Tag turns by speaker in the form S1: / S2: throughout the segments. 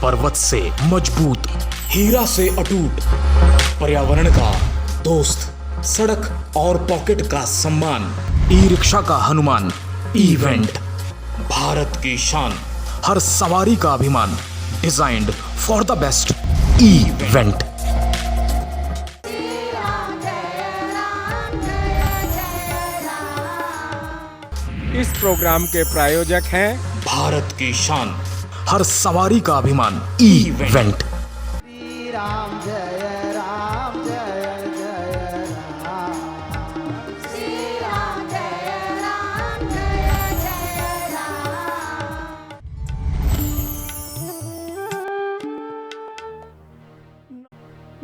S1: पर्वत से मजबूत, हीरा से अटूट, पर्यावरण का दोस्त, सड़क और पॉकेट का सम्मान, ई रिक्शा का हनुमान, इवेंट, भारत की शान, हर सवारी का अभिमान, designed for the best event.
S2: इस प्रोग्राम के प्रायोजक हैं
S1: भारत की शान, हर सवारी का अभिमान इवेंट।
S3: श्री राम जय राम जय जय राम।
S4: श्री राम जय राम जय जय राम।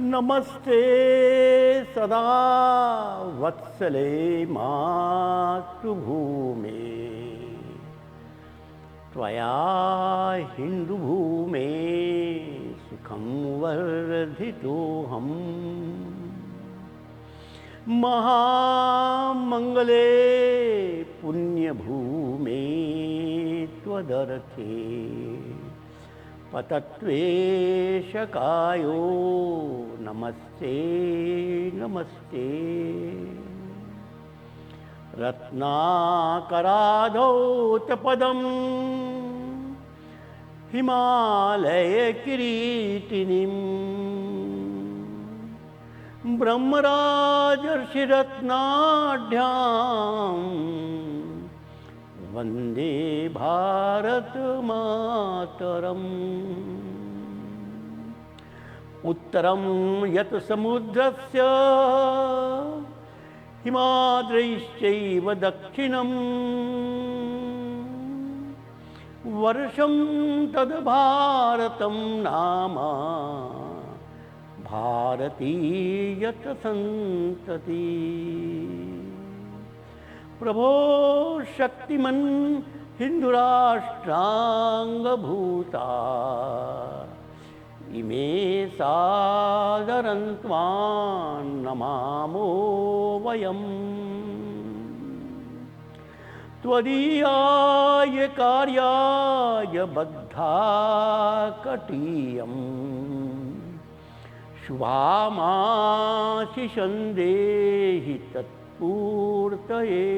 S3: नमस्ते सदा वत्सले मातृभूमे, त्वया हिन्दुभूमे सुखं वर्धितोऽहम्। महामङ्गले पुण्यभूमे त्वदर्थे पतत्वेशकायो नमस्ते नमस्ते। रत्नाकराधौतपदं हिमालयकिरीटिनीं, ब्रह्मराजर्षिरत्नाढ्यां वन्दे भारत मातरम्। उत्तरं यत् समुद्रस्य हिमाद्रैश्चैव दक्षिणं, वर्षं तद् भारतं नाम भारतीयत सन्तति। प्रभो शक्तिमन् हिन्दुराष्ट्राङ्गभूता, इमे सादरं त्वां नमामो वयम्। त्वदीयाय कार्याय बद्धा कटीयम्, शुभामाशिषं देहि तत्पूर्तये।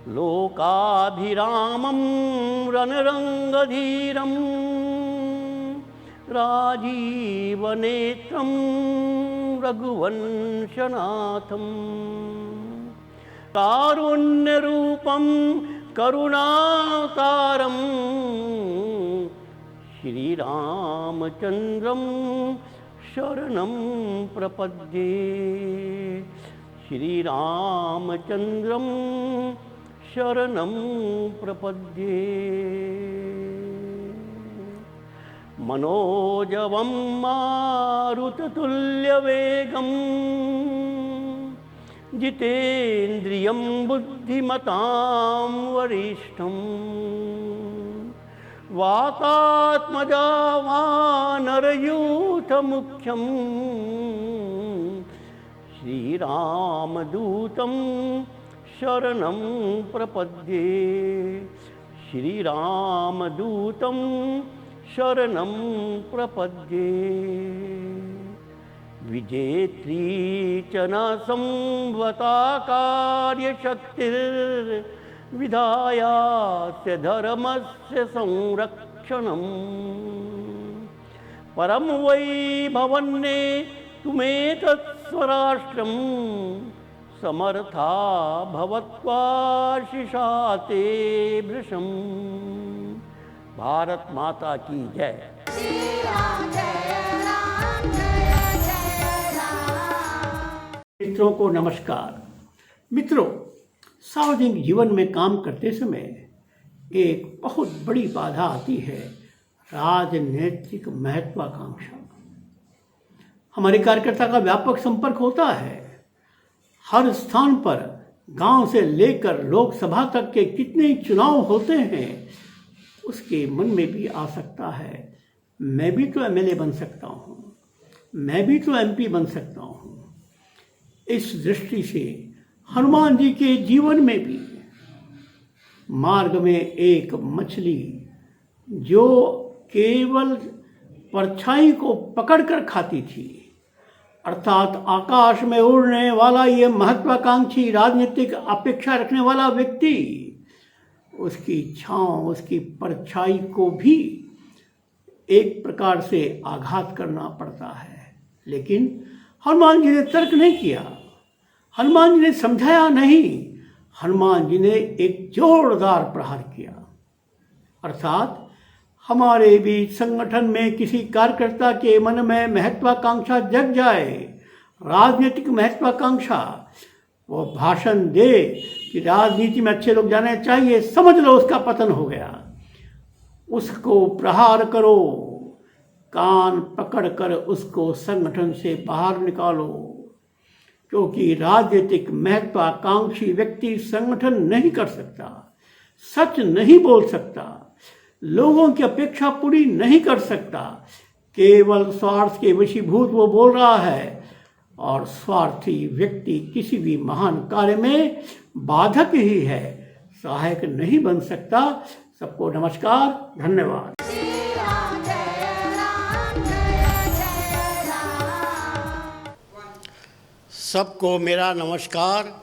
S3: लोकाभिरामं रणरङ्गधीरं, राजीवनेत्रं रघुवंशनाथं, कारुण्यरूपं करुणावतारं, श्रीरामचन्द्रं शरणं प्रपद्ये। श्रीरामचन्द्रं शरणं प्रपद्ये। मनोजवं मारुततुल्यवेगं, जितेन्द्रियं बुद्धिमतां वरिष्ठं, वातात्मजा वानरयूथमुख्यं, श्रीरामदूतं शरणं प्रपद्ये। श्रीरामदूतं शरणं प्रपद्ये। विजेत्री च न संवता कार्यशक्तिर्विधायास्य धर्मस्य संरक्षणम्। परं वै भवन्ने तुमेतत् स्वराष्ट्रं, समर्था भवत्वाशिषा ते भृशम्। भारत माता की जय।
S4: श्री राम जय राम जय जय राम।
S3: मित्रों को नमस्कार। मित्रों, सार्वजनिक जीवन में काम करते समय एक बहुत बड़ी बाधा आती है, राजनीतिक महत्वाकांक्षा। हमारे कार्यकर्ता का व्यापक संपर्क होता है। हर स्थान पर गांव से लेकर लोकसभा तक के कितने ही चुनाव होते हैं, उसके मन में भी आ सकता है मैं भी तो एमएलए बन सकता हूँ, मैं भी तो एमपी बन सकता हूँ। इस दृष्टि से हनुमान जी के जीवन में भी मार्ग में एक मछली जो केवल परछाई को पकड़कर खाती थी। अर्थात आकाश में उड़ने वाला ये महत्वाकांक्षी राजनीतिक अपेक्षा रखने वाला व्यक्ति उसकी छांव, उसकी परछाई को भी एक प्रकार से आघात करना पड़ता है। लेकिन हनुमान जी ने तर्क नहीं किया, हनुमान जी ने समझाया नहीं, हनुमान जी ने एक जोरदार प्रहार किया। अर्थात हमारे बीच संगठन में किसी कार्यकर्ता के मन में महत्वाकांक्षा जग जाए, राजनीतिक महत्वाकांक्षा, वो भाषण दे कि राजनीति में अच्छे लोग जाने चाहिए, समझ लो उसका पतन हो गया। उसको प्रहार करो, कान पकड़कर उसको संगठन से बाहर निकालो, क्योंकि राजनीतिक महत्वाकांक्षी व्यक्ति संगठन नहीं कर सकता, सच नहीं बोल सकता, लोगों की अपेक्षा पूरी नहीं कर सकता। केवल स्वार्थ के वशीभूत वो बोल रहा है, और स्वार्थी व्यक्ति किसी भी महान कार्य में बाधक ही है, सहायक नहीं बन सकता। सबको नमस्कार, धन्यवाद।
S4: श्री राम जय राम।
S5: सबको मेरा नमस्कार।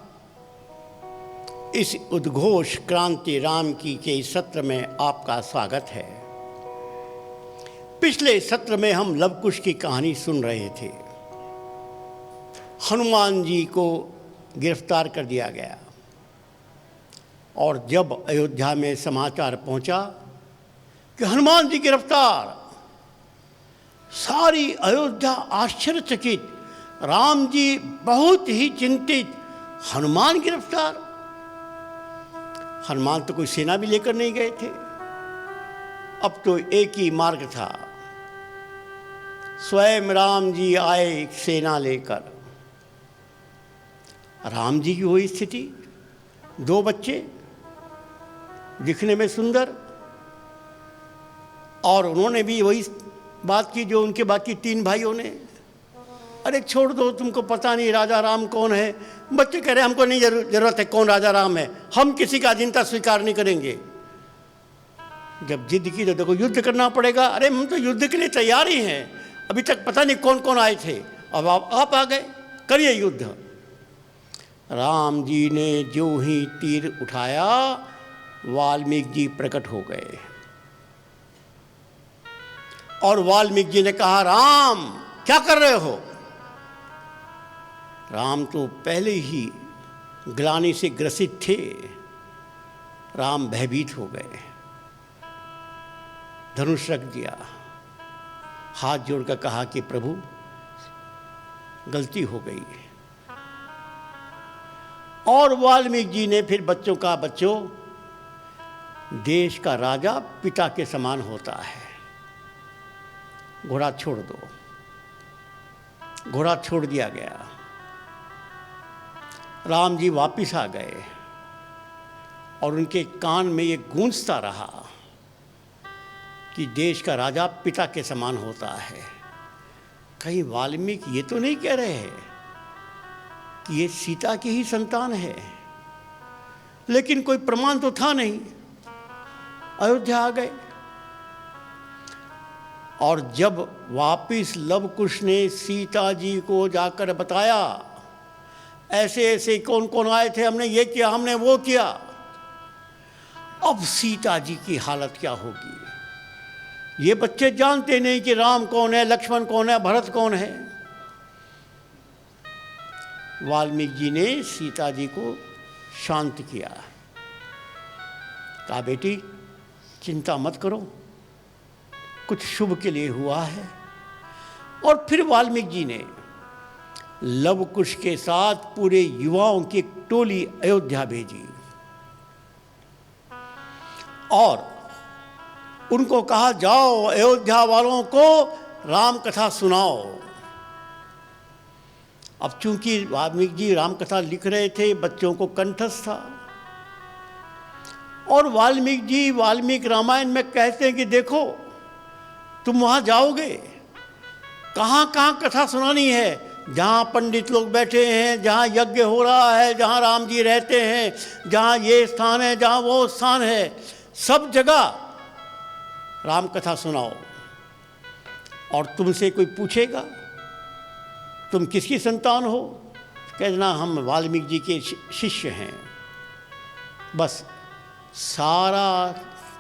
S5: इस उद्घोष क्रांति राम की के सत्र में आपका स्वागत है। पिछले सत्र में हम लवकुश की कहानी सुन रहे थे। हनुमान जी को गिरफ्तार कर दिया गया, और जब अयोध्या में समाचार पहुंचा कि हनुमान जी गिरफ्तार, सारी अयोध्या आश्चर्यचकित, राम जी बहुत ही चिंतित, हनुमान गिरफ्तार। हनुमान तो कोई सेना भी लेकर नहीं गए थे, अब तो एक ही मार्ग था, स्वयं राम जी आए सेना लेकर। राम जी की वही स्थिति, 2 बच्चे दिखने में सुंदर, और उन्होंने भी वही बात की जो उनके बाकी 3 भाइयों ने, अरे छोड़ दो, तुमको पता नहीं राजा राम कौन है। बच्चे कह रहे हमको नहीं जरूरत है कौन राजा राम है, हम किसी का अधीनता स्वीकार नहीं करेंगे। जब जिद की तो देखो युद्ध करना पड़ेगा। अरे हम तो युद्ध के लिए तैयार ही हैं, अभी तक पता नहीं कौन कौन आए थे, अब आप आ गए, करिए युद्ध। राम जी ने जो ही तीर उठाया, वाल्मीकि जी प्रकट हो गए, और वाल्मीकि जी ने कहा, राम क्या कर रहे हो? राम तो पहले ही ग्लानि से ग्रसित थे। राम भयभीत हो गए, धनुष रख दिया, हाथ जोड़कर कहा कि प्रभु गलती हो गई। और वाल्मीकि जी ने फिर बच्चों, देश का राजा पिता के समान होता है, घोड़ा छोड़ दो। घोड़ा छोड़ दिया गया। राम जी वापिस आ गए, और उनके कान में ये गूंजता रहा कि देश का राजा पिता के समान होता है। कहीं वाल्मीकि ये तो नहीं कह रहे हैं कि ये सीता की ही संतान है, लेकिन कोई प्रमाण तो था नहीं। अयोध्या आ गए, और जब वापिस लवकुश ने सीता जी को जाकर बताया, ऐसे ऐसे कौन कौन आए थे, हमने ये किया, हमने वो किया, अब सीता जी की हालत क्या होगी? ये बच्चे जानते नहीं कि राम कौन है, लक्ष्मण कौन है, भरत कौन है। वाल्मीकि जी ने सीता जी को शांत किया, कहा बेटी चिंता मत करो, कुछ शुभ के लिए हुआ है। और फिर वाल्मीकि जी ने लवकुश के साथ पूरे युवाओं की एक टोली अयोध्या भेजी, और उनको कहा जाओ अयोध्या वालों को राम कथा सुनाओ। अब चूंकि वाल्मीकि जी राम कथा लिख रहे थे, बच्चों को कंठस्थ था, और वाल्मीकि जी वाल्मीकि रामायण में कहते हैं कि देखो तुम वहाँ जाओगे, कहाँ कहाँ कथा सुनानी है, जहाँ पंडित लोग बैठे हैं, जहाँ यज्ञ हो रहा है, जहाँ राम जी रहते हैं, जहाँ ये स्थान है, जहाँ वो स्थान है, सब जगह राम कथा सुनाओ, और तुमसे कोई पूछेगा तुम किसकी संतान हो, कह देना हम वाल्मीकि जी के शिष्य हैं। बस सारा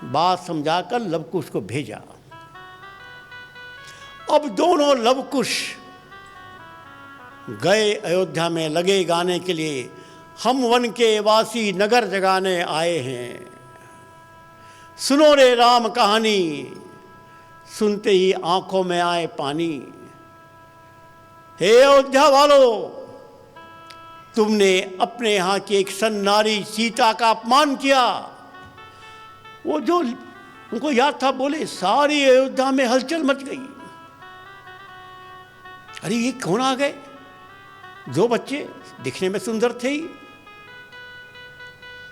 S5: बात समझाकर लवकुश को भेजा। अब दोनों लवकुश गए अयोध्या में, लगे गाने के लिए, हम वन के वासी नगर जगाने आए हैं, सुनो रे राम कहानी। सुनते ही आंखों में आए पानी। हे अयोध्या वालों, तुमने अपने यहाँ की एक सन्नारी सीता का अपमान किया। वो जो उनको याद था बोले, सारी अयोध्या में हलचल मच गई। अरे ये कौन आ गए? दो बच्चे दिखने में सुंदर थे ही।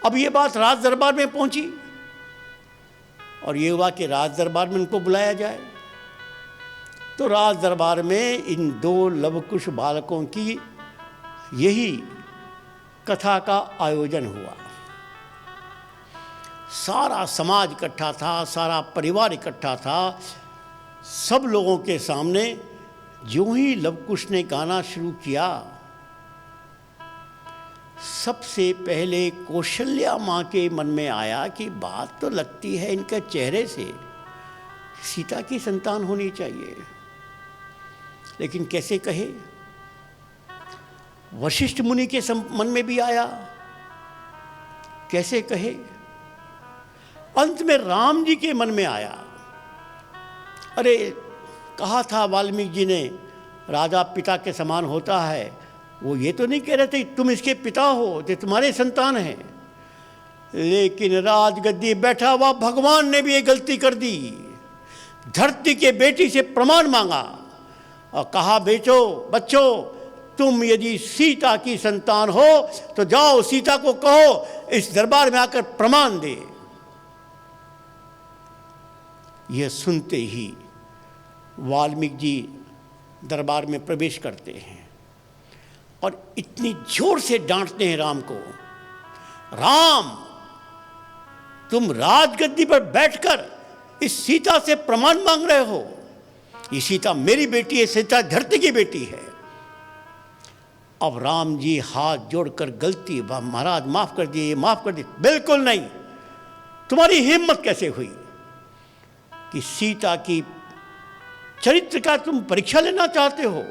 S5: अब ये बात राज दरबार में पहुंची और ये हुआ कि राज दरबार में उनको बुलाया जाए। तो राज दरबार में इन दो लवकुश बालकों की यही कथा का आयोजन हुआ। सारा समाज इकट्ठा था, सारा परिवार इकट्ठा था। सब लोगों के सामने जो ही लवकुश ने गाना शुरू किया, सबसे पहले कौशल्या माँ के मन में आया कि बात तो लगती है इनके चेहरे से सीता की संतान होनी चाहिए, लेकिन कैसे कहे। वशिष्ठ मुनि के मन में भी आया, कैसे कहे। अंत में राम जी के मन में आया। अरे कहा था वाल्मीकि जी ने राजा पिता के समान होता है, वो ये तो नहीं कह रहे थे तुम इसके पिता हो, जो तुम्हारे संतान हैं। लेकिन राजगद्दी बैठा हुआ भगवान ने भी ये गलती कर दी। धरती के बेटी से प्रमाण मांगा और कहा, बच्चों तुम यदि सीता की संतान हो तो जाओ सीता को कहो इस दरबार में आकर प्रमाण दे। यह सुनते ही वाल्मीकि जी दरबार में प्रवेश करते हैं और इतनी जोर से डांटते हैं राम को, राम तुम राजगद्दी पर बैठकर इस सीता से प्रमाण मांग रहे हो। ये सीता मेरी बेटी है, सीता धरती की बेटी है। अब राम जी हाथ जोड़कर गलती, महाराज माफ कर दिए, माफ कर दिए। बिल्कुल नहीं, तुम्हारी हिम्मत कैसे हुई कि सीता की चरित्र का तुम परीक्षा लेना चाहते हो।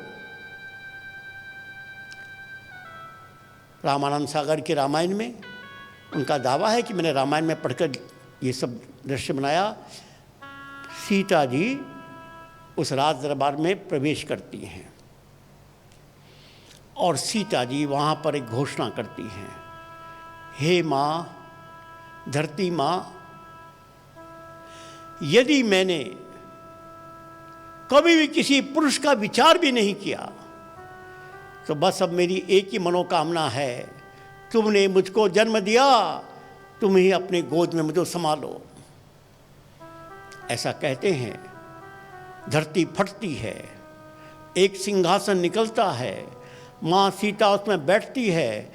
S5: रामानंद सागर के रामायण में उनका दावा है कि मैंने रामायण में पढ़कर ये सब दृश्य बनाया। सीता जी उस राज दरबार में प्रवेश करती हैं और सीता जी वहाँ पर एक घोषणा करती हैं, हे माँ, धरती माँ, यदि मैंने कभी भी किसी पुरुष का विचार भी नहीं किया तो बस अब मेरी एक ही मनोकामना है, तुमने मुझको जन्म दिया, तुम ही अपने गोद में मुझे संभालो। ऐसा कहते हैं, धरती फटती है, एक सिंहासन निकलता है, माँ सीता उसमें बैठती है,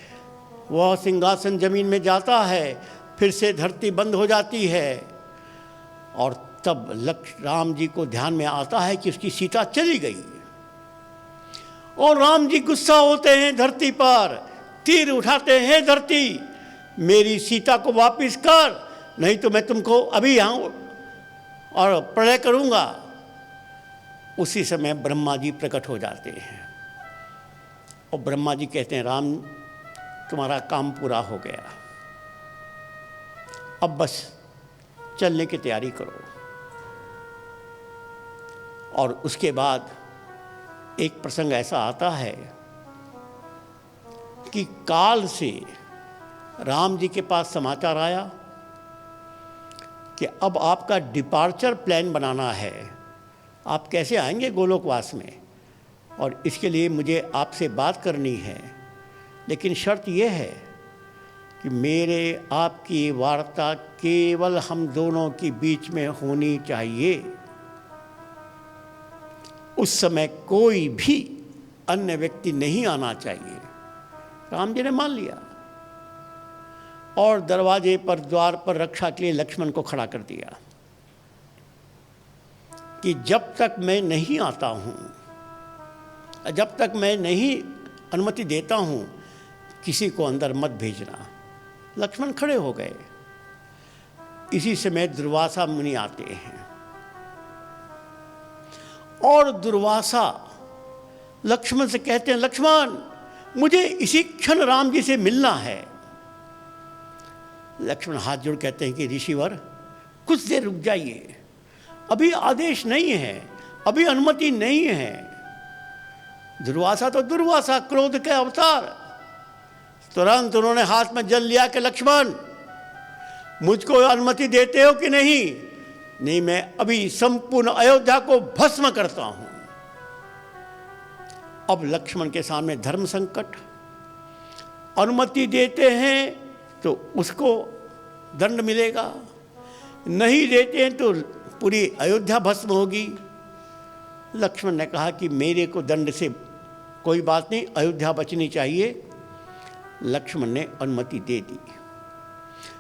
S5: वह सिंहासन जमीन में जाता है, फिर से धरती बंद हो जाती है और तब राम जी को ध्यान में आता है कि उसकी सीता चली गई और राम जी गुस्सा होते हैं धरती पर, तीर उठाते हैं, धरती मेरी सीता को वापस कर, नहीं तो मैं तुमको अभी यहाँ और प्रलय करूँगा। उसी समय ब्रह्मा जी प्रकट हो जाते हैं और ब्रह्मा जी कहते हैं, राम तुम्हारा काम पूरा हो गया, अब बस चलने की तैयारी करो। और उसके बाद एक प्रसंग ऐसा आता है कि काल से राम जी के पास समाचार आया कि अब आपका डिपार्चर प्लान बनाना है, आप कैसे आएंगे गोलोकवास में, और इसके लिए मुझे आपसे बात करनी है, लेकिन शर्त यह है कि मेरे आपकी वार्ता केवल हम दोनों के बीच में होनी चाहिए। उस समय कोई भी अन्य व्यक्ति नहीं आना चाहिए। राम जी ने मान लिया और दरवाजे पर, द्वार पर रक्षा के लिए लक्ष्मण को खड़ा कर दिया। कि जब तक मैं नहीं आता हूँ, जब तक मैं नहीं अनुमति देता हूँ, किसी को अंदर मत भेजना। लक्ष्मण खड़े हो गए। इसी समय दुर्वासा मुनि आते हैं और दुर्वासा लक्ष्मण से कहते हैं, लक्ष्मण मुझे इसी क्षण राम जी से मिलना है। लक्ष्मण हाथ जोड़ कहते हैं कि ऋषिवर कुछ देर रुक जाइए, अभी आदेश नहीं है, अभी अनुमति नहीं है। दुर्वासा तो दुर्वासा, क्रोध के अवतार। तुरंत उन्होंने हाथ में जल लिया कि लक्ष्मण मुझको अनुमति देते हो कि नहीं? नहीं, मैं अभी संपूर्ण अयोध्या को भस्म करता हूं। अब लक्ष्मण के सामने धर्म संकट, अनुमति देते हैं तो उसको दंड मिलेगा, नहीं देते हैं तो पूरी अयोध्या भस्म होगी। लक्ष्मण ने कहा कि मेरे को दंड से कोई बात नहीं, अयोध्या बचनी चाहिए। लक्ष्मण ने अनुमति दे दी।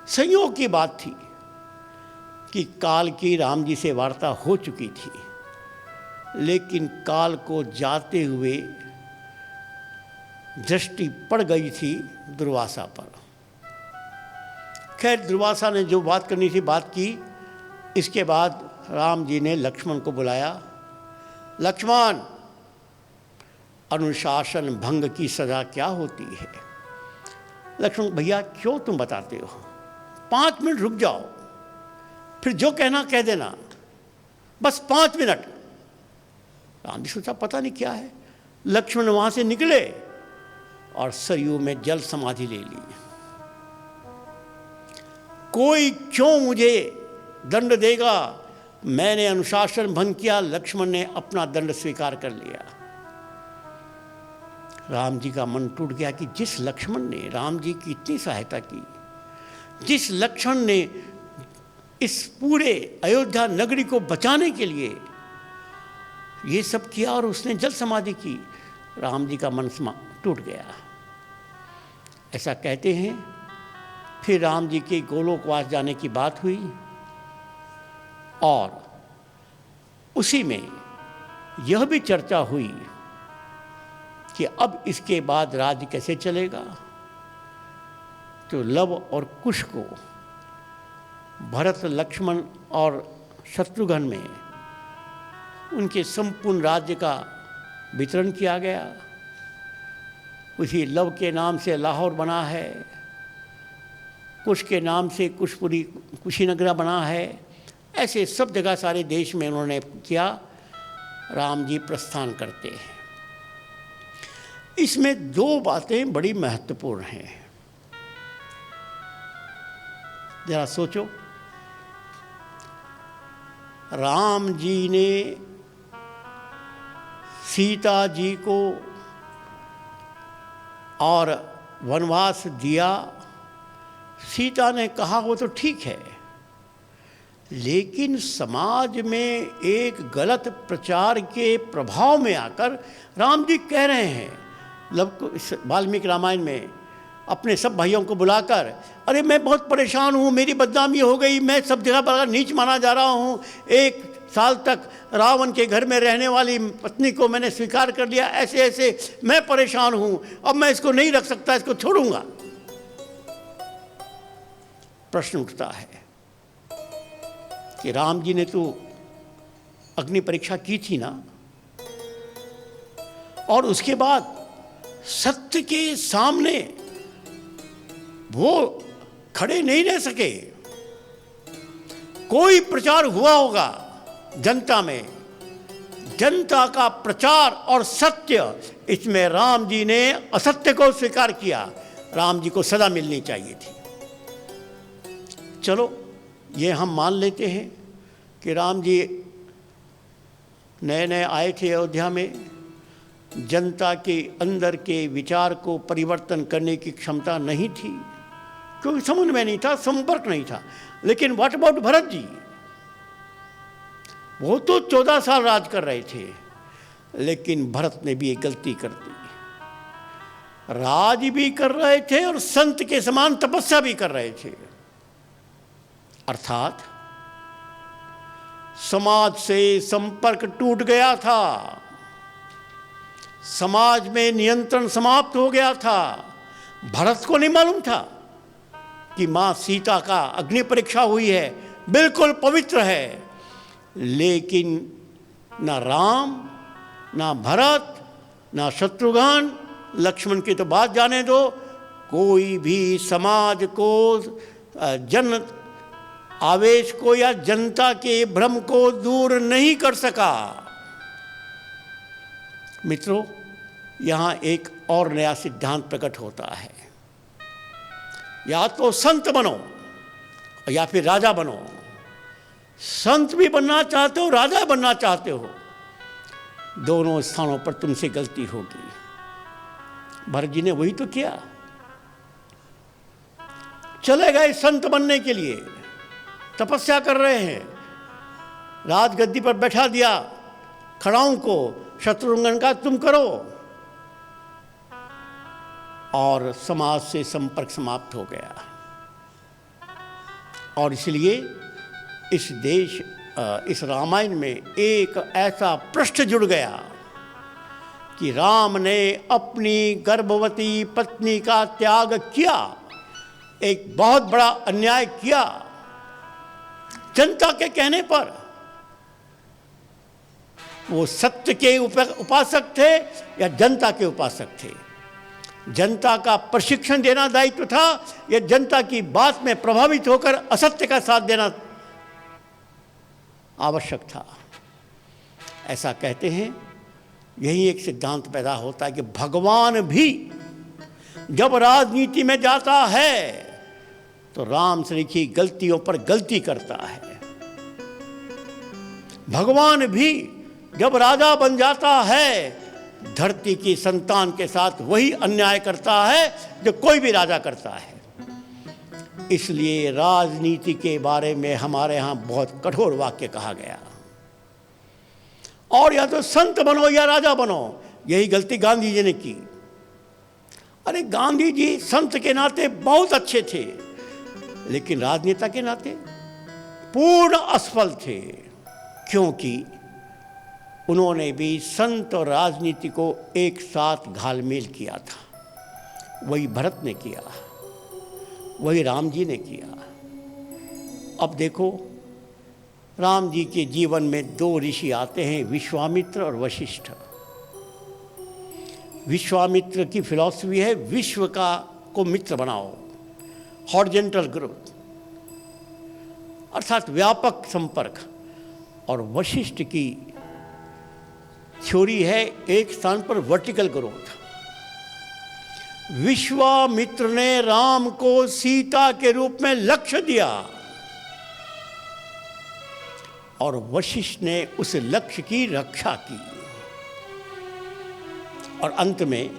S5: संयोग की बात थी कि काल की राम जी से वार्ता हो चुकी थी, लेकिन काल को जाते हुए दृष्टि पड़ गई थी दुर्वासा पर। खैर, दुर्वासा ने जो बात करनी थी बात की। इसके बाद राम जी ने लक्ष्मण को बुलाया। लक्ष्मण, अनुशासन भंग की सजा क्या होती है? लक्ष्मण, भैया क्यों तुम बताते हो? 5 मिनट रुक जाओ, फिर जो कहना कह देना, बस 5 मिनट। राम जी सोचा पता नहीं क्या है। लक्ष्मण वहां से निकले और सरयू में जल समाधि ले ली। कोई क्यों मुझे दंड देगा? मैंने अनुशासन भंग किया। लक्ष्मण ने अपना दंड स्वीकार कर लिया। राम जी का मन टूट गया कि जिस लक्ष्मण ने राम जी की इतनी सहायता की, जिस लक्ष्मण ने इस पूरे अयोध्या नगरी को बचाने के लिए ये सब किया और उसने जल समाधि की, राम जी का मन टूट गया। ऐसा कहते हैं। फिर राम जी के गोलोकवास जाने की बात हुई और उसी में यह भी चर्चा हुई कि अब इसके बाद राज्य कैसे चलेगा। तो लव और कुश को भरत, लक्ष्मण और शत्रुघ्न में उनके संपूर्ण राज्य का वितरण किया गया। उसी लव के नाम से लाहौर बना है, कुश के नाम से कुशपुरी, कुशीनगरा बना है। ऐसे सब जगह सारे देश में उन्होंने किया। राम जी प्रस्थान करते हैं। इसमें 2 बातें बड़ी महत्वपूर्ण हैं। जरा सोचो, राम जी ने सीता जी को और वनवास दिया। सीता ने कहा वो तो ठीक है, लेकिन समाज में एक गलत प्रचार के प्रभाव में आकर राम जी कह रहे हैं, वाल्मीकि रामायण में अपने सब भाइयों को बुलाकर, अरे मैं बहुत परेशान हूँ, मेरी बदनामी हो गई, मैं सब जगह पर नीच माना जा रहा हूँ। 1 साल तक रावण के घर में रहने वाली पत्नी को मैंने स्वीकार कर लिया, ऐसे ऐसे मैं परेशान हूँ, अब मैं इसको नहीं रख सकता, इसको छोड़ूंगा। प्रश्न उठता है कि राम जी ने तो अग्नि परीक्षा की थी ना, और उसके बाद सत्य के सामने वो खड़े नहीं रह सके। कोई प्रचार हुआ होगा जनता में, जनता का प्रचार और सत्य, इसमें राम जी ने असत्य को स्वीकार किया। राम जी को सजा मिलनी चाहिए थी। चलो ये हम मान लेते हैं कि राम जी नए नए आए थे अयोध्या में, जनता के अंदर के विचार को परिवर्तन करने की क्षमता नहीं थी, क्योंकि समझ में नहीं था, संपर्क नहीं था। लेकिन व्हाट अबाउट भरत जी? वो तो 14 साल राज कर रहे थे, लेकिन भरत ने भी एक गलती कर दी। राज भी कर रहे थे और संत के समान तपस्या भी कर रहे थे। अर्थात समाज से संपर्क टूट गया था, समाज में नियंत्रण समाप्त हो गया था। भरत को नहीं मालूम था कि मां सीता का अग्नि परीक्षा हुई है, बिल्कुल पवित्र है, लेकिन ना राम, ना भरत, ना शत्रुघ्न, लक्ष्मण की तो बात जाने दो, कोई भी समाज को, जन आवेश को या जनता के भ्रम को दूर नहीं कर सका। मित्रों, यहाँ एक और नया सिद्धांत प्रकट होता है, या तो संत बनो या फिर राजा बनो। संत भी बनना चाहते हो, राजा बनना चाहते हो, दोनों स्थानों पर तुमसे गलती होगी। भरत जी ने वही तो किया, चले गए संत बनने के लिए, तपस्या कर रहे हैं, राजगद्दी पर बैठा दिया खड़ाऊं को, शत्रुघ्न का तुम करो, और समाज से संपर्क समाप्त हो गया। और इसलिए इस रामायण में एक ऐसा पृष्ठ जुड़ गया कि राम ने अपनी गर्भवती पत्नी का त्याग किया, एक बहुत बड़ा अन्याय किया जनता के कहने पर। वो सत्य के उपासक थे या जनता के उपासक थे? जनता का प्रशिक्षण देना दायित्व था या जनता की बात में प्रभावित होकर असत्य का साथ देना आवश्यक था? ऐसा कहते हैं, यही एक सिद्धांत पैदा होता है कि भगवान भी जब राजनीति में जाता है तो राम से लिखी गलतियों पर गलती करता है। भगवान भी जब राजा बन जाता है धरती की संतान के साथ वही अन्याय करता है जो कोई भी राजा करता है। इसलिए राजनीति के बारे में हमारे यहाँ बहुत कठोर वाक्य कहा गया, और या तो संत बनो या राजा बनो। यही गलती गांधी जी ने की। अरे गांधी जी संत के नाते बहुत अच्छे थे, लेकिन राजनेता के नाते पूर्ण असफल थे, क्योंकि उन्होंने भी संत और राजनीति को एक साथ घालमेल किया था। वही भरत ने किया, वही राम जी ने किया। अब देखो, राम जी के जीवन में दो ऋषि आते हैं, विश्वामित्र और वशिष्ठ। विश्वामित्र की फिलॉसफी है विश्व को मित्र बनाओ, हॉरिजॉन्टल ग्रोथ, अर्थात व्यापक संपर्क। और वशिष्ठ की थ्योरी है एक स्थान पर वर्टिकल ग्रोथ। विश्वामित्र ने राम को सीता के रूप में लक्ष्य दिया और वशिष्ठ ने उस लक्ष्य की रक्षा की, और अंत में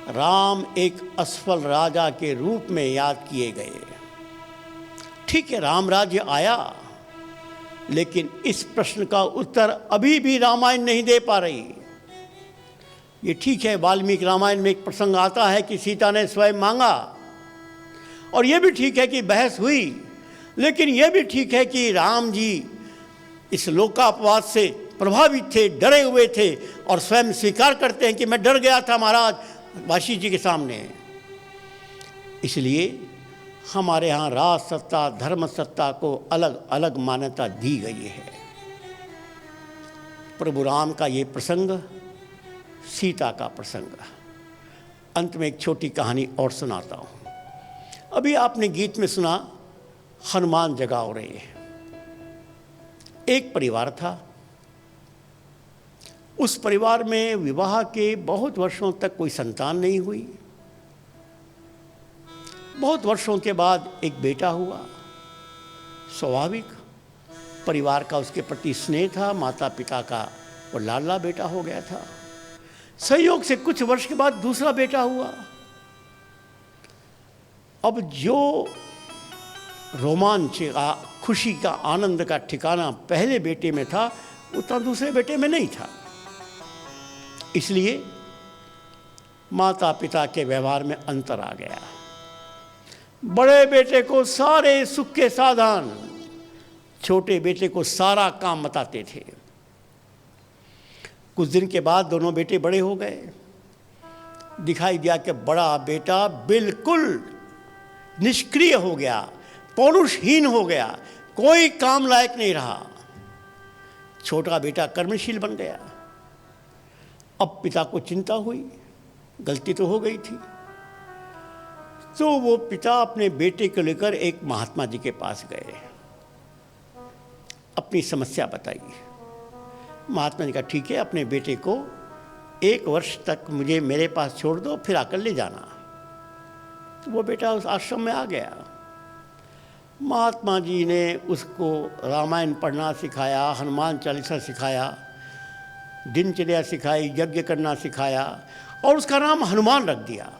S5: राम एक असफल राजा के रूप में याद किए गए। ठीक है, राम राज्य आया, लेकिन इस प्रश्न का उत्तर अभी भी रामायण नहीं दे पा रही। ये ठीक है, वाल्मीकि रामायण में एक प्रसंग आता है कि सीता ने स्वयं मांगा, और ये भी ठीक है कि बहस हुई, लेकिन ये भी ठीक है कि राम जी इस लोकापवाद से प्रभावित थे, डरे हुए थे, और स्वयं स्वीकार करते हैं कि मैं डर गया था महाराज वाशी जी के सामने। इसलिए हमारे यहाँ राज सत्ता, धर्म सत्ता को अलग अलग मान्यता दी गई है। प्रभु राम का ये प्रसंग, सीता का प्रसंग। अंत में एक छोटी कहानी और सुनाता हूँ। अभी आपने गीत में सुना हनुमान जगाओ रे। एक परिवार था, उस परिवार में विवाह के बहुत वर्षों तक कोई संतान नहीं हुई। बहुत वर्षों के बाद एक बेटा हुआ। स्वाभाविक, परिवार का उसके प्रति स्नेह था, माता पिता का वो लाडला बेटा हो गया था। संयोग से कुछ वर्ष के बाद दूसरा बेटा हुआ। अब जो रोमांच का, खुशी का, आनंद का ठिकाना पहले बेटे में था, उतना दूसरे बेटे में नहीं था। इसलिए माता पिता के व्यवहार में अंतर आ गया। बड़े बेटे को सारे सुख के साधन, छोटे बेटे को सारा काम बताते थे। कुछ दिन के बाद दोनों बेटे बड़े हो गए। दिखाई दिया कि बड़ा बेटा बिल्कुल निष्क्रिय हो गया, पौरुषहीन हो गया, कोई काम लायक नहीं रहा। छोटा बेटा कर्मशील बन गया। अब पिता को चिंता हुई, गलती तो हो गई थी। तो वो पिता अपने बेटे को लेकर एक महात्मा जी के पास गए, अपनी समस्या बताई। महात्मा जी का ठीक है, अपने बेटे को 1 वर्ष तक मुझे मेरे पास छोड़ दो, फिर आकर ले जाना। तो वो बेटा उस आश्रम में आ गया। महात्मा जी ने उसको रामायण पढ़ना सिखाया, हनुमान चालीसा सिखाया, दिनचर्या सिखाई, यज्ञ करना सिखाया और उसका नाम हनुमान रख दिया।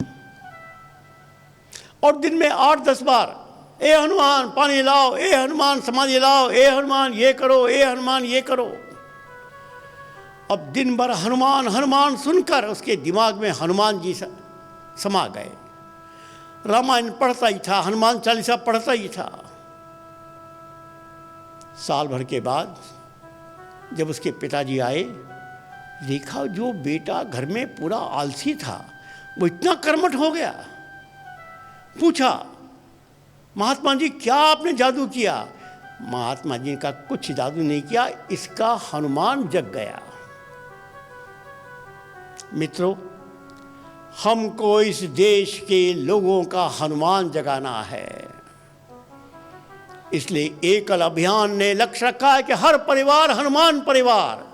S5: और दिन में 8-10 बार, ए हनुमान पानी लाओ, ए हनुमान समाधि लाओ, ए हनुमान ये करो, ए हनुमान ये करो। अब दिन भर हनुमान हनुमान सुनकर उसके दिमाग में हनुमान जी समा गए। रामायण पढ़ता ही था, हनुमान चालीसा पढ़ता ही था। साल भर के बाद जब उसके पिताजी आए, देखा जो बेटा घर में पूरा आलसी था वो इतना कर्मठ हो गया। पूछा, महात्मा जी क्या आपने जादू किया? महात्मा जी का कुछ जादू नहीं किया, इसका हनुमान जग गया। मित्रों, हमको इस देश के लोगों का हनुमान जगाना है। इसलिए एकल अभियान ने लक्ष्य रखा है कि हर परिवार हनुमान परिवार।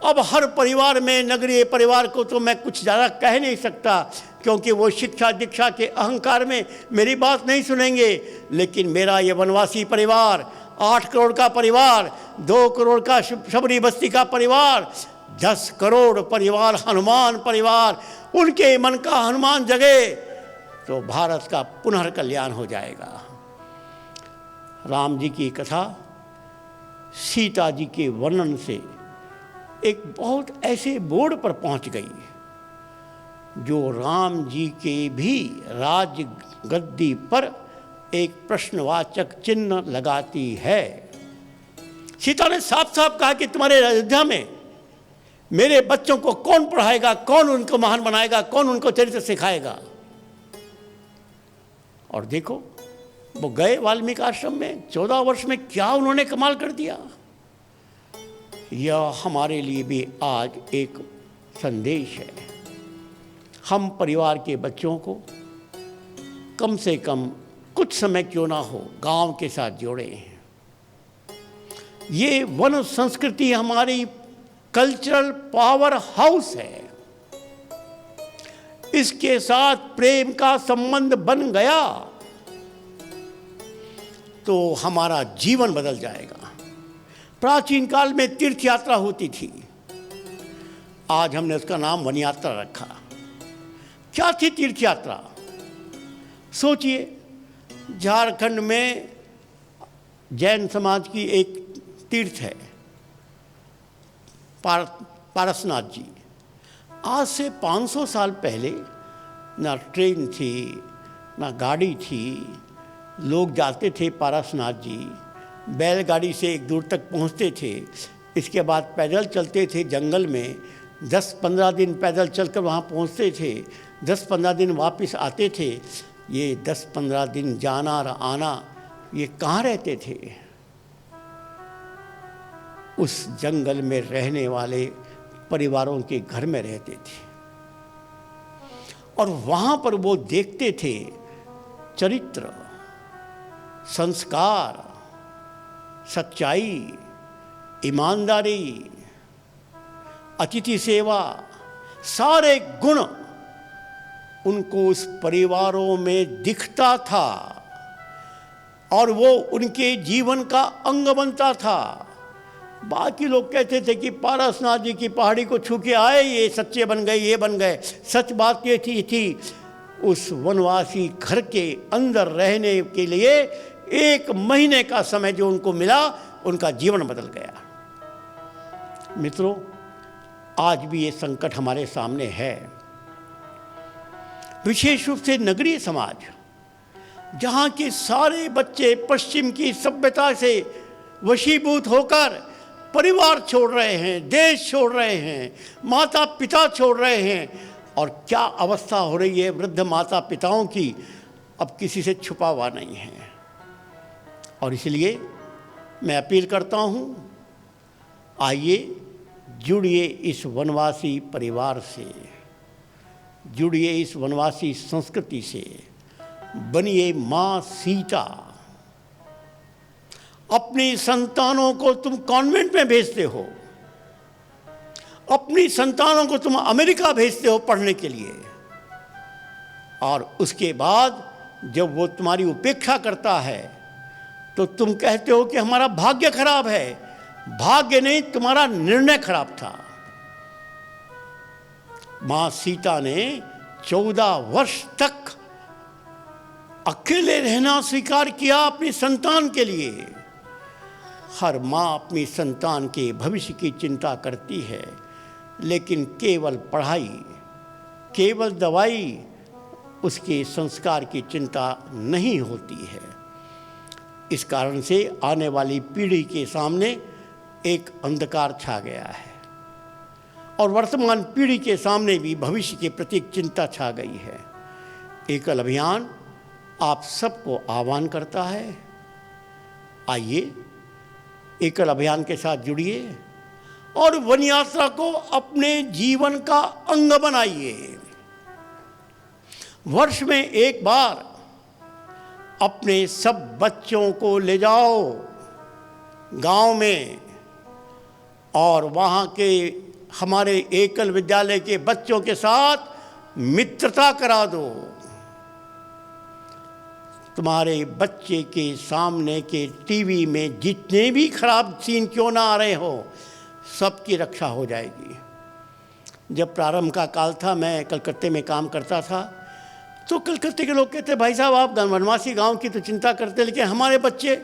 S5: अब हर परिवार में, नगरीय परिवार को तो मैं कुछ ज़्यादा कह नहीं सकता, क्योंकि वो शिक्षा दीक्षा के अहंकार में मेरी बात नहीं सुनेंगे। लेकिन मेरा ये वनवासी परिवार, 8 करोड़ का परिवार, 2 करोड़ का शबरी बस्ती का परिवार, 10 करोड़ परिवार हनुमान परिवार, उनके मन का हनुमान जगे तो भारत का पुनर्कल्याण हो जाएगा। राम जी की कथा सीता जी के वर्णन से एक बहुत ऐसे बोर्ड पर पहुंच गई जो राम जी के भी राज गद्दी पर एक प्रश्नवाचक चिन्ह लगाती है। सीता ने साफ साफ कहा कि तुम्हारे अयोध्या में मेरे बच्चों को कौन पढ़ाएगा, कौन उनको महान बनाएगा, कौन उनको चरित्र सिखाएगा। और देखो, वो गए वाल्मीकि आश्रम में, 14 वर्ष में क्या उन्होंने कमाल कर दिया। यह हमारे लिए भी आज एक संदेश है। हम परिवार के बच्चों को कम से कम कुछ समय क्यों ना हो गांव के साथ जोड़ें। ये वन संस्कृति हमारी कल्चरल पावर हाउस है। इसके साथ प्रेम का संबंध बन गया तो हमारा जीवन बदल जाएगा। प्राचीन काल में तीर्थ यात्रा होती थी, आज हमने उसका नाम वन यात्रा रखा। क्या थी तीर्थ यात्रा? सोचिए, झारखंड में जैन समाज की एक तीर्थ है पारसनाथ जी। आज से 500 साल पहले ना ट्रेन थी, ना गाड़ी थी, लोग जाते थे पारसनाथ जी, बैलगाड़ी से एक दूर तक पहुंचते थे। इसके बाद पैदल चलते थे जंगल में, 10-15 दिन पैदल चलकर वहाँ पहुँचते थे, 10-15 दिन वापस आते थे। ये 10-15 दिन जाना और आना, ये कहाँ रहते थे? उस जंगल में रहने वाले परिवारों के घर में रहते थे और वहाँ पर वो देखते थे चरित्र, संस्कार, सच्चाई, ईमानदारी, अतिथि सेवा, सारे गुण उनको उस परिवारों में दिखता था और वो उनके जीवन का अंग बनता था। बाकी लोग कहते थे कि पारसनाथ जी की पहाड़ी को छू के आए, ये सच्चे बन गए, ये बन गए। सच बात ये थी उस वनवासी घर के अंदर रहने के लिए 1 महीने का समय जो उनको मिला, उनका जीवन बदल गया। मित्रों, आज भी ये संकट हमारे सामने है, विशेष रूप से नगरीय समाज, जहाँ के सारे बच्चे पश्चिम की सभ्यता से वशीभूत होकर परिवार छोड़ रहे हैं, देश छोड़ रहे हैं, माता पिता छोड़ रहे हैं। और क्या अवस्था हो रही है वृद्ध माता पिताओं की, अब किसी से छुपा हुआ नहीं है। और इसलिए मैं अपील करता हूँ, आइए जुड़िए इस वनवासी परिवार से, जुड़िए इस वनवासी संस्कृति से, बनिए माँ सीता। अपनी संतानों को तुम कॉन्वेंट में भेजते हो, अपनी संतानों को तुम अमेरिका भेजते हो पढ़ने के लिए, और उसके बाद जब वो तुम्हारी उपेक्षा करता है तो तुम कहते हो कि हमारा भाग्य खराब है। भाग्य नहीं, तुम्हारा निर्णय खराब था। मां सीता ने 14 वर्ष तक अकेले रहना स्वीकार किया अपनी संतान के लिए। हर मां अपनी संतान के भविष्य की चिंता करती है, लेकिन केवल पढ़ाई, केवल दवाई, उसके संस्कार की चिंता नहीं होती है। इस कारण से आने वाली पीढ़ी के सामने एक अंधकार छा गया है, और वर्तमान पीढ़ी के सामने भी भविष्य के प्रति एक चिंता छा गई है। एकल अभियान आप सबको आह्वान करता है, आइए एकल अभियान के साथ जुड़िए और वन यात्रा को अपने जीवन का अंग बनाइए। वर्ष में एक बार अपने सब बच्चों को ले जाओ गांव में, और वहाँ के हमारे एकल विद्यालय के बच्चों के साथ मित्रता करा दो। तुम्हारे बच्चे के सामने के टीवी में जितने भी खराब सीन क्यों ना आ रहे हो, सबकी रक्षा हो जाएगी। जब प्रारंभ का काल था, मैं कलकत्ते में काम करता था, तो कलकत्ते के लोग कहते, भाई साहब आप वनवासी गांव की तो चिंता करते, लेकिन हमारे बच्चे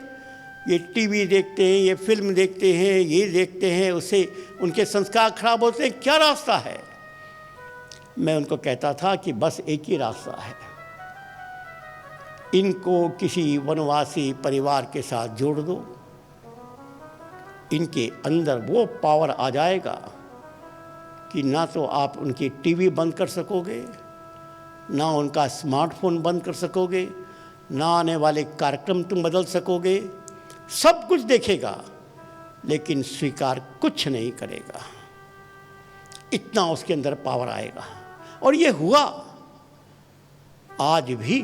S5: ये टीवी देखते हैं, ये फिल्म देखते हैं, ये देखते हैं, उससे उनके संस्कार खराब होते हैं, क्या रास्ता है? मैं उनको कहता था कि बस एक ही रास्ता है, इनको किसी वनवासी परिवार के साथ जोड़ दो। इनके अंदर वो पावर आ जाएगा कि ना तो आप उनकी टीवी बंद कर सकोगे, ना उनका स्मार्टफोन बंद कर सकोगे, ना आने वाले कार्यक्रम तुम बदल सकोगे। सब कुछ देखेगा लेकिन स्वीकार कुछ नहीं करेगा। इतना उसके अंदर पावर आएगा। और ये हुआ, आज भी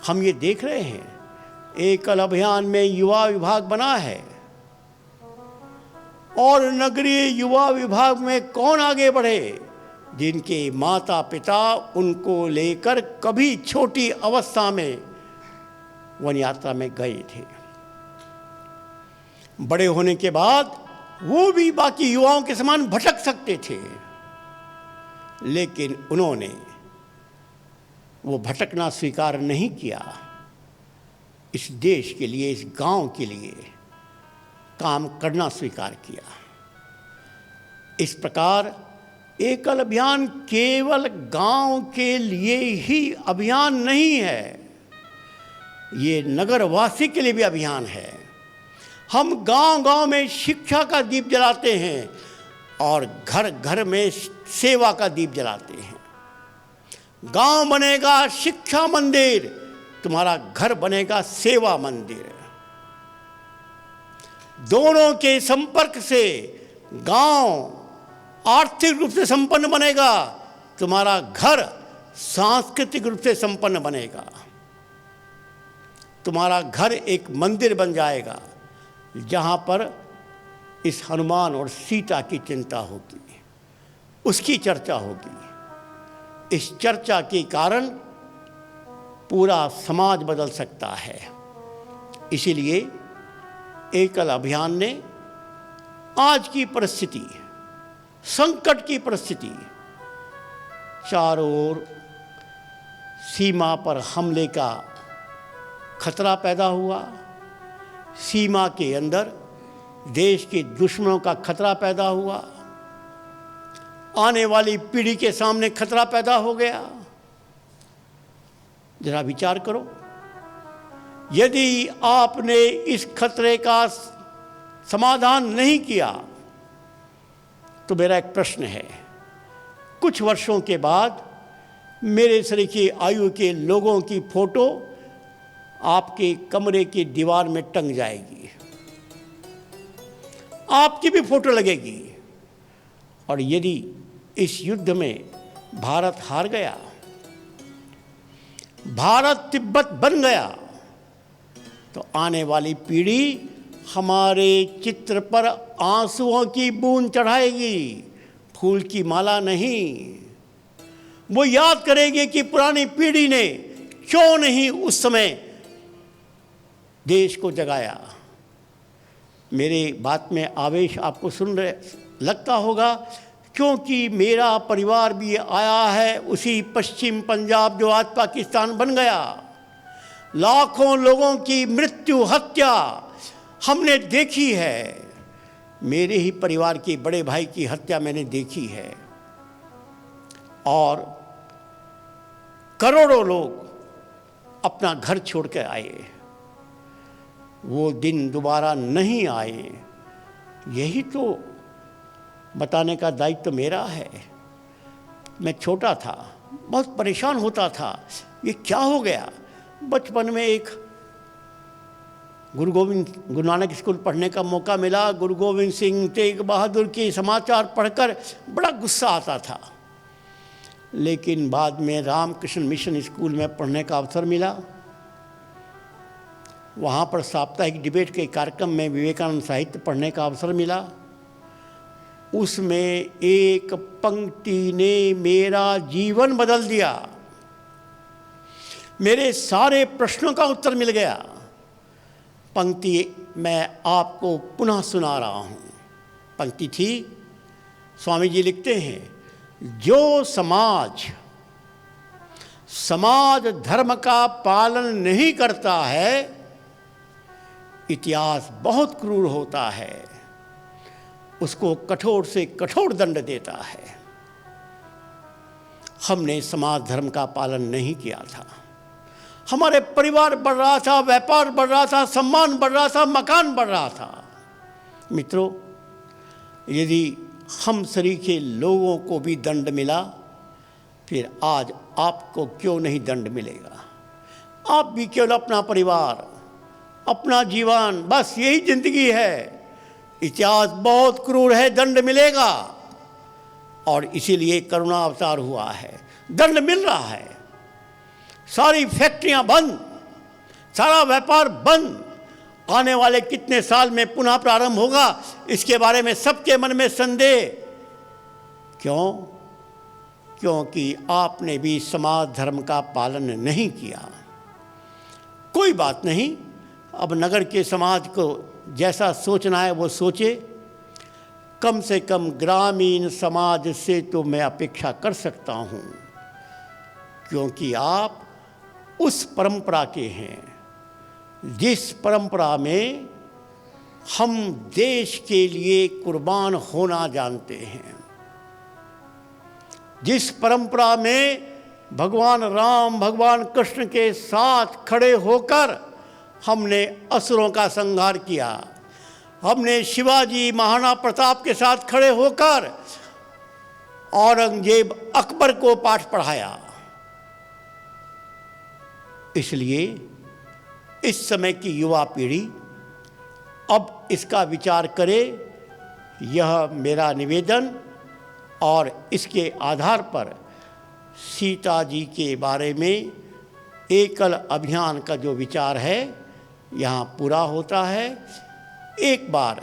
S5: हम ये देख रहे हैं। एकल अभियान में युवा विभाग बना है, और नगरीय युवा विभाग में कौन आगे बढ़े? जिनके माता पिता उनको लेकर कभी छोटी अवस्था में वन यात्रा में गए थे। बड़े होने के बाद वो भी बाकी युवाओं के समान भटक सकते थे, लेकिन उन्होंने वो भटकना स्वीकार नहीं किया। इस देश के लिए, इस गांव के लिए काम करना स्वीकार किया। इस प्रकार एकल अभियान केवल गांव के लिए ही अभियान नहीं है, ये नगरवासी के लिए भी अभियान है। हम गांव-गांव में शिक्षा का दीप जलाते हैं और घर घर में सेवा का दीप जलाते हैं। गांव बनेगा शिक्षा मंदिर, तुम्हारा घर बनेगा सेवा मंदिर। दोनों के संपर्क से गांव आर्थिक रूप से संपन्न बनेगा, तुम्हारा घर सांस्कृतिक रूप से संपन्न बनेगा। तुम्हारा घर एक मंदिर बन जाएगा जहाँ पर इस हनुमान और सीता की चिंता होगी, उसकी चर्चा होगी। इस चर्चा के कारण पूरा समाज बदल सकता है। इसीलिए एकल अभियान ने आज की परिस्थिति, संकट की परिस्थिति, चारों ओर सीमा पर हमले का खतरा पैदा हुआ, सीमा के अंदर देश के दुश्मनों का खतरा पैदा हुआ, आने वाली पीढ़ी के सामने खतरा पैदा हो गया। जरा विचार करो, यदि आपने इस खतरे का समाधान नहीं किया तो मेरा एक प्रश्न है, कुछ वर्षों के बाद मेरे सरीखे आयु के लोगों की फोटो आपके कमरे की दीवार में टंग जाएगी, आपकी भी फोटो लगेगी। और यदि इस युद्ध में भारत हार गया, भारत तिब्बत बन गया, तो आने वाली पीढ़ी हमारे चित्र पर आंसुओं की बूंद चढ़ाएगी, फूल की माला नहीं। वो याद करेगी कि पुरानी पीढ़ी ने क्यों नहीं उस समय देश को जगाया। मेरे बात में आवेश आपको सुन रहे लगता होगा, क्योंकि मेरा परिवार भी आया है उसी पश्चिम पंजाब जो आज पाकिस्तान बन गया। लाखों लोगों की मृत्यु, हत्या हमने देखी है। मेरे ही परिवार के बड़े भाई की हत्या मैंने देखी है। और करोड़ों लोग अपना घर छोड़ कर आए। वो दिन दोबारा नहीं आए, यही तो बताने का दायित्व तो मेरा है। मैं छोटा था, बहुत परेशान होता था, ये क्या हो गया। बचपन में एक गुरु नानक स्कूल पढ़ने का मौका मिला। गुरु गोविंद सिंह, तेग बहादुर के समाचार पढ़कर बड़ा गुस्सा आता था। लेकिन बाद में रामकृष्ण मिशन स्कूल में पढ़ने का अवसर मिला। वहाँ पर साप्ताहिक डिबेट के कार्यक्रम में विवेकानंद साहित्य पढ़ने का अवसर मिला। उसमें एक पंक्ति ने मेरा जीवन बदल दिया। मेरे सारे प्रश्नों का उत्तर मिल गया। पंक्ति मैं आपको पुनः सुना रहा हूँ। पंक्ति थी, स्वामी जी लिखते हैं, जो समाज धर्म का पालन नहीं करता है, इतिहास बहुत क्रूर होता है, उसको कठोर से कठोर दंड देता है। हमने समाज धर्म का पालन नहीं किया था। हमारे परिवार बढ़ रहा था, व्यापार बढ़ रहा था, सम्मान बढ़ रहा था, मकान बढ़ रहा था। मित्रों, यदि हम सरीखे लोगों को भी दंड मिला, फिर आज आपको क्यों नहीं दंड मिलेगा। आप भी केवल अपना परिवार, अपना जीवन, बस यही जिंदगी है। इतिहास बहुत क्रूर है, दंड मिलेगा। और इसीलिए करुणा अवतार हुआ है, दंड मिल रहा है। सारी फैक्ट्रियां बंद, सारा व्यापार बंद। आने वाले कितने साल में पुनः प्रारंभ होगा, इसके बारे में सबके मन में संदेह। क्यों? क्योंकि आपने भी समाज धर्म का पालन नहीं किया। कोई बात नहीं, अब नगर के समाज को जैसा सोचना है वो सोचे। कम से कम ग्रामीण समाज से तो मैं अपेक्षा कर सकता हूँ, क्योंकि आप उस परंपरा के हैं जिस परंपरा में हम देश के लिए कुर्बान होना जानते हैं, जिस परंपरा में भगवान राम, भगवान कृष्ण के साथ खड़े होकर हमने असुरों का संहार किया, हमने शिवाजी, महाराणा प्रताप के साथ खड़े होकर औरंगजेब, अकबर को पाठ पढ़ाया। इसलिए इस समय की युवा पीढ़ी अब इसका विचार करे, यह मेरा निवेदन। और इसके आधार पर सीता जी के बारे में एकल अभियान का जो विचार है यहाँ पूरा होता है। एक बार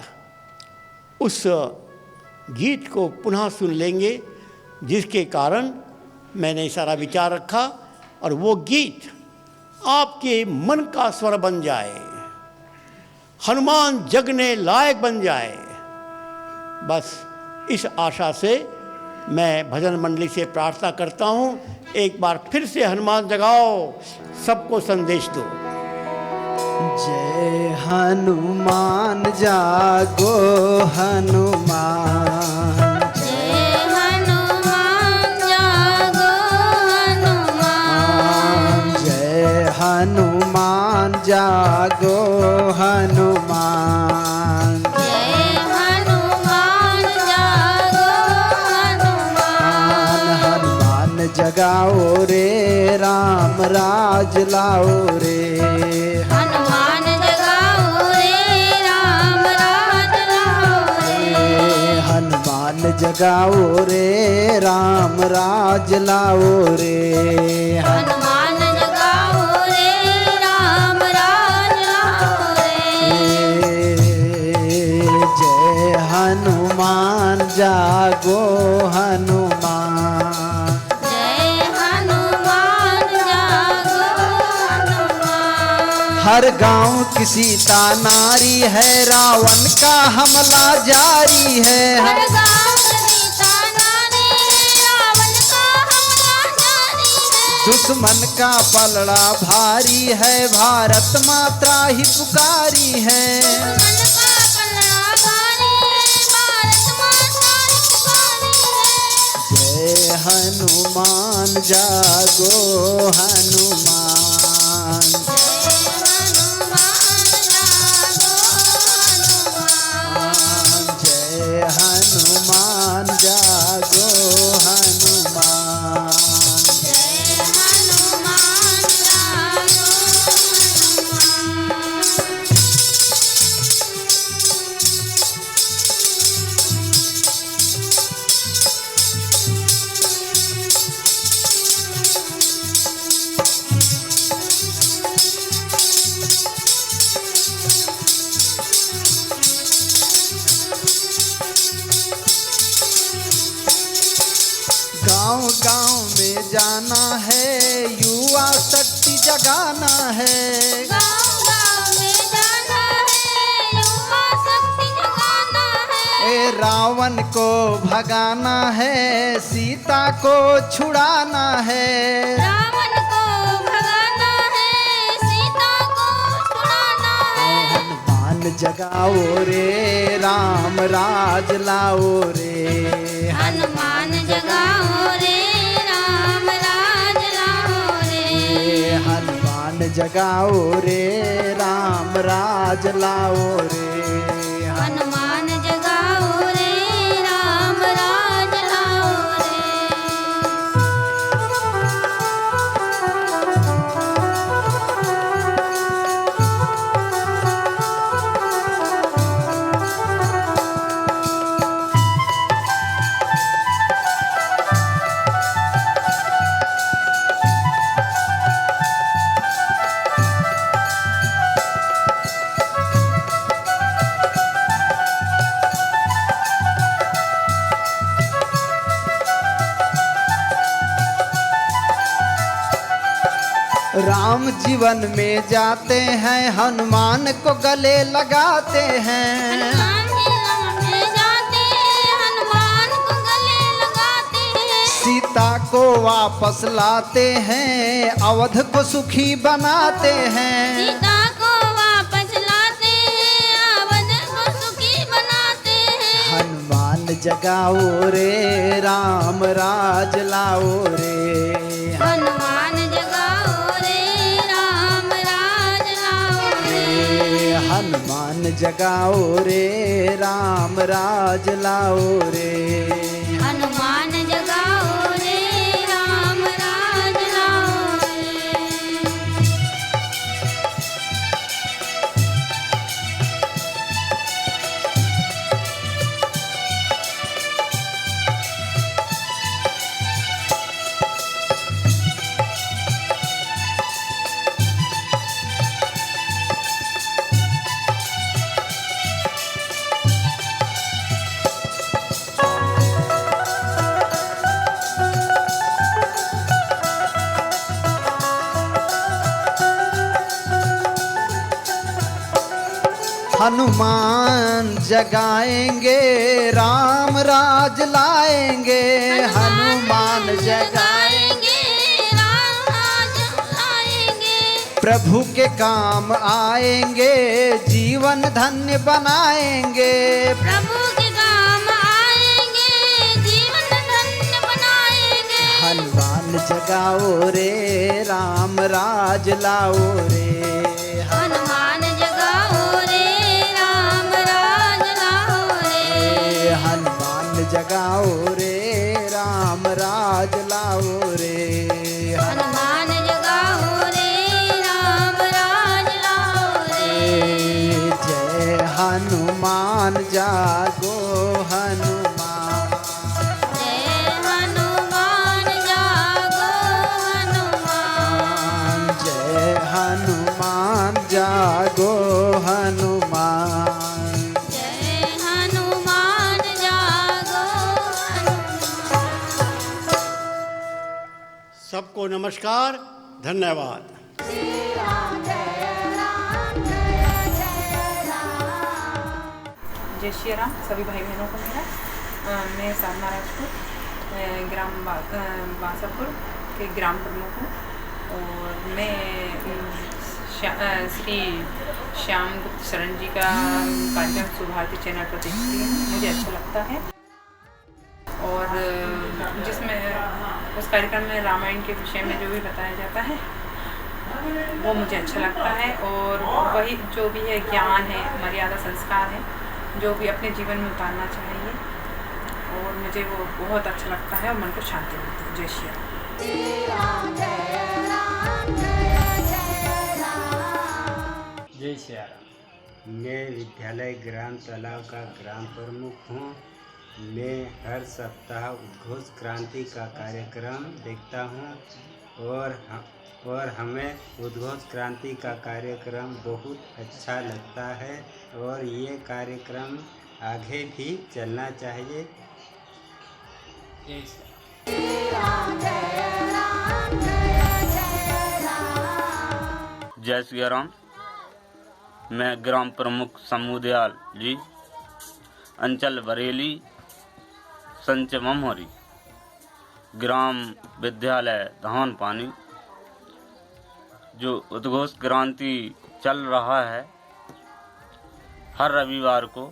S5: उस गीत को पुनः सुन लेंगे जिसके कारण मैंने सारा विचार रखा, और वो गीत आपके मन का स्वर बन जाए, हनुमान जगने लायक बन जाए। बस इस आशा से मैं भजन मंडली से प्रार्थना करता हूँ, एक बार फिर से हनुमान जगाओ, सबको संदेश दो।
S6: जय हनुमान जागो हनुमान,
S4: जय हनुमान जागो हनुमान,
S6: जय हनुमान जागो हनुमान,
S4: जय
S6: जगाओ रे राम राज लाओ रे।
S4: हनुमान जगाओ रे राम राज लाओ रे।
S6: हनुमान जगाओ रे राम राज लाओ रे।
S4: हनुमान जगाओ रे राम राज लाओ रे।
S6: जय हनुमान जागो हनुमान।
S4: जय हनुमान जागो हनुमान।
S6: हर गांव की सीता नारी है, रावण का हमला जारी है।
S4: हर गाँव सीता नारी रावण का हमला जारी है।
S6: दुश्मन का पलड़ा भारी है, भारत माता ही पुकारी है।
S4: मन का पलड़ा भारी है, भारत माता ही पुकारी है।
S6: जय हनुमान जागो हनुमान।
S4: जय हनुमान जागो हनुमान।
S6: जय हनुमान जागो हनुमान।
S4: जय हनुमान जागो हनुमान।
S6: गांव गांव में जाना है, युवा शक्ति जगाना है।
S4: गाँव गाँव में जाना है, युवा शक्ति जगाना है।
S6: ए रावण को भगाना है, सीता को छुड़ाना है।
S4: रावण को भगाना है, सीता को छुड़ाना है।
S6: हनुमान जगाओ रे राम राज लाओ रे।
S4: हनुमान जगाओ रे राम राज लाओ रे।
S6: हनुमान जगाओ रे राम राज लाओ रे।
S4: हनुमान जगाओ रे राम राज लाओ रे।
S6: राम जीवन में जाते हैं, हनुमान को गले लगाते हैं।
S4: हनुमान जी में जाते हैं, हनुमान को गले लगाते हैं।
S6: सीता को वापस लाते हैं, अवध को सुखी बनाते हैं।
S4: सीता को वापस लाते हैं, अवध को सुखी बनाते हैं।
S6: हनुमान जगाओ रे राम राज लाओ रे।
S4: हनुमान जगाओ रे राम राज लाओ रे।
S6: हनुमान जगाओ रे राम राज लाओ रे।
S4: हनुमान जगाओ रे राम राज लाओ रे।
S6: हनुमान जगाएंगे राम राज लाएंगे। हनुमान जगाएंगे
S4: राम राज लाएंगे।
S6: प्रभु के काम आएंगे, जीवन धन्य बनाएंगे।
S4: प्रभु के काम आएंगे, जीवन धन्य बनाएंगे।
S6: हनुमान जगाओ रे राम राज लाओ रे।
S4: हनुमान जगाओ रे राम राज लाओ रे।
S6: हनुमान जगाओ रे राम राज लाओ रे।
S4: हनुमान जगाओ रे राम राज लाओ रे।
S6: जय हनुमान जागो हनुमान।
S4: जय हनुमान जागो हनुमान।
S6: जय हनुमान जागो हनुमान।
S4: जय हनुमान जागो हनुमान।
S5: सबको नमस्कार, धन्यवाद।
S7: जय श्री राम सभी भाई बहनों को मेरा। मैं साधना राजपूत ग्राम बासापुर के ग्राम प्रमुख हूँ और मैं श्री श्याम गुप्त शरण जी का कार्यक्रम सुभारती चैनल पर देखती हूँ, मुझे अच्छा लगता है। और जिसमें उस कार्यक्रम में रामायण के विषय में जो भी बताया जाता है वो मुझे अच्छा लगता है। और वही जो भी है ज्ञान है, मर्यादा, संस्कार है, जो भी अपने जीवन में उतारना चाहिए, और मुझे वो बहुत अच्छा लगता है और मन को शांति मिलती है। जय श्री राम।
S8: जय श्री राम। मैं विद्यालय ग्राम तालाब का ग्राम प्रमुख हूँ। मैं हर सप्ताह उद्घोष क्रांति का कार्यक्रम देखता हूँ और हमें उद्घोष क्रांति का कार्यक्रम बहुत अच्छा लगता है और ये कार्यक्रम आगे भी चलना चाहिए।
S9: जय श्री राम। मैं ग्राम प्रमुख समूदयाल जी, अंचल बरेली, संच ममोरी, ग्राम विद्यालय धान पानी, जो उद्घोष क्रांति चल रहा है हर रविवार को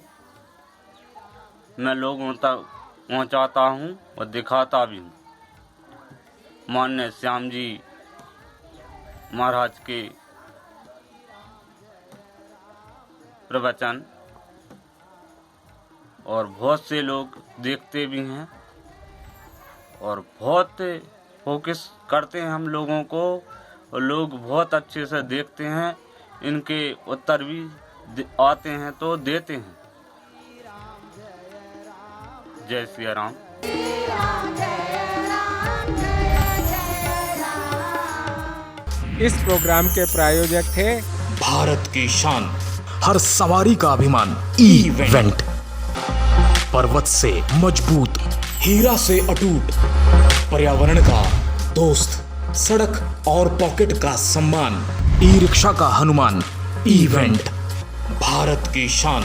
S9: मैं लोगों तक पहुंचाता हूं और दिखाता भी हूं। माननीय श्याम जी महाराज के प्रवचन और बहुत से लोग देखते भी हैं और बहुत फोकस करते हैं हम लोगों को, और लोग बहुत अच्छे से देखते हैं। इनके उत्तर भी आते हैं तो देते हैं। जय श्री राम।
S2: इस प्रोग्राम के प्रायोजक थे
S1: भारत की शान, हर सवारी का अभिमान, इवेंट। पर्वत से मजबूत, हीरा से अटूट, पर्यावरण का दोस्त, सड़क और पॉकेट का सम्मान, ई रिक्शा का हनुमान, इवेंट। भारत की शान,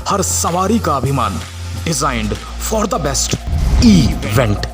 S1: हर सवारी का अभिमान, designed for the best, event.